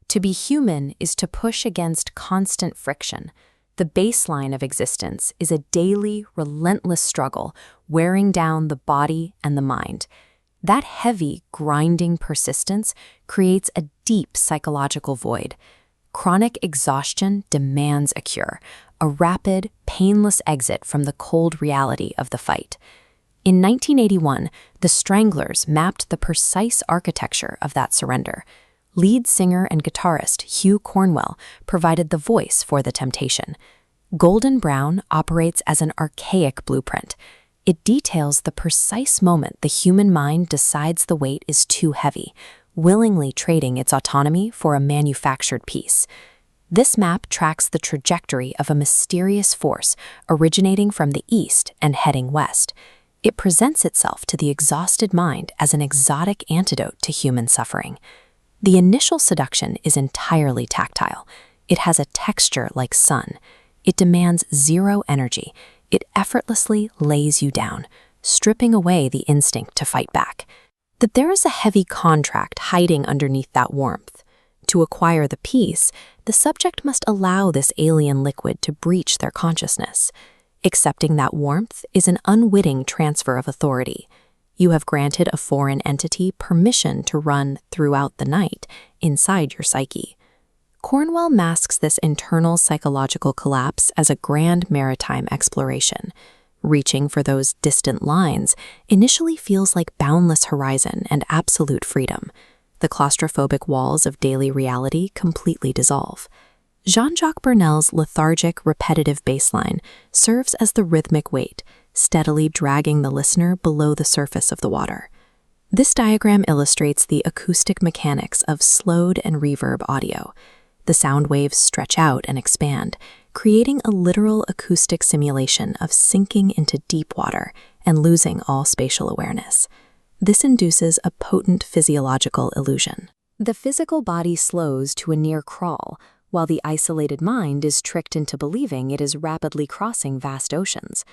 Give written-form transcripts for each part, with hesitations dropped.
To be human is to push against constant friction. The baseline of existence is a daily, relentless struggle, wearing down the body and the mind. That heavy, grinding persistence creates a deep psychological void. Chronic exhaustion demands a cure, a rapid, painless exit from the cold reality of the fight. In 1981, the Stranglers mapped the precise architecture of that surrender. Lead singer and guitarist Hugh Cornwell provided the voice for the temptation. Golden Brown operates as an archaic blueprint. It details the precise moment the human mind decides the weight is too heavy, willingly trading its autonomy for a manufactured peace. This map tracks the trajectory of a mysterious force originating from the east and heading west. It presents itself to the exhausted mind as an exotic antidote to human suffering. The initial seduction is entirely tactile. It has a texture like sun. It demands zero energy. It effortlessly lays you down, stripping away the instinct to fight back. That there is a heavy contract hiding underneath that warmth. To acquire the peace, the subject must allow this alien liquid to breach their consciousness. Accepting that warmth is an unwitting transfer of authority. You have granted a foreign entity permission to run throughout the night inside your psyche. Cornwell masks this internal psychological collapse as a grand maritime exploration. Reaching for those distant lines initially feels like boundless horizon and absolute freedom. The claustrophobic walls of daily reality completely dissolve. Jean-Jacques Brunel's lethargic, repetitive bassline serves as the rhythmic weight, steadily dragging the listener below the surface of the water. This diagram illustrates the acoustic mechanics of slowed and reverb audio. The sound waves stretch out and expand, creating a literal acoustic simulation of sinking into deep water and losing all spatial awareness. This induces a potent physiological illusion. The physical body slows to a near crawl, while the isolated mind is tricked into believing it is rapidly crossing vast oceans.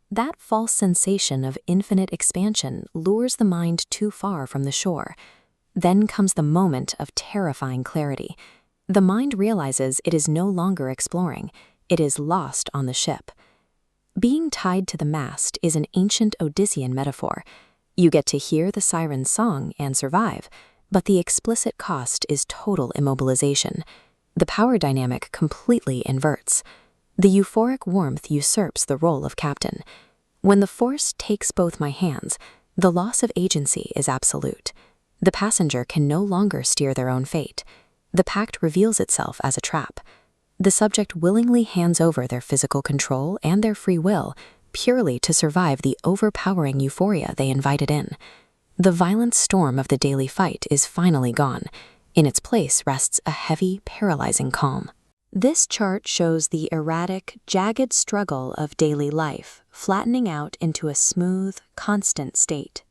That false sensation of infinite expansion lures the mind too far from the shore. Then comes the moment of terrifying clarity. The mind realizes it is no longer exploring. It is lost on the ship. Being tied to the mast is an ancient Odyssean metaphor. You get to hear the siren's song and survive, but the explicit cost is total immobilization. The power dynamic completely inverts. The euphoric warmth usurps the role of captain. When the force takes both my hands, the loss of agency is absolute. The passenger can no longer steer their own fate. The pact reveals itself as a trap. The subject willingly hands over their physical control and their free will purely to survive the overpowering euphoria they invited in. The violent storm of the daily fight is finally gone. In its place rests a heavy, paralyzing calm. This chart shows the erratic, jagged struggle of daily life, flattening out into a smooth, constant state.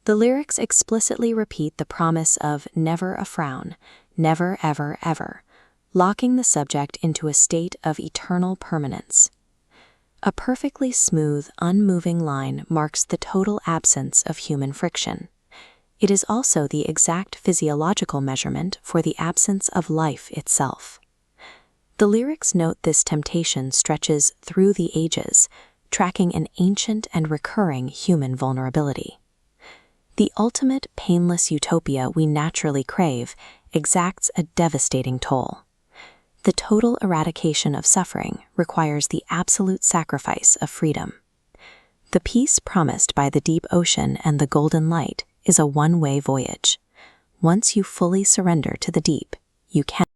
The lyrics explicitly repeat the promise of never a frown, never ever ever, locking the subject into a state of eternal permanence. A perfectly smooth, unmoving line marks the total absence of human friction. It is also the exact physiological measurement for the absence of life itself. The lyrics note this temptation stretches through the ages, tracking an ancient and recurring human vulnerability. The ultimate painless utopia we naturally crave exacts a devastating toll. The total eradication of suffering requires the absolute sacrifice of freedom. The peace promised by the deep ocean and the golden light is a one-way voyage. Once you fully surrender to the deep, you can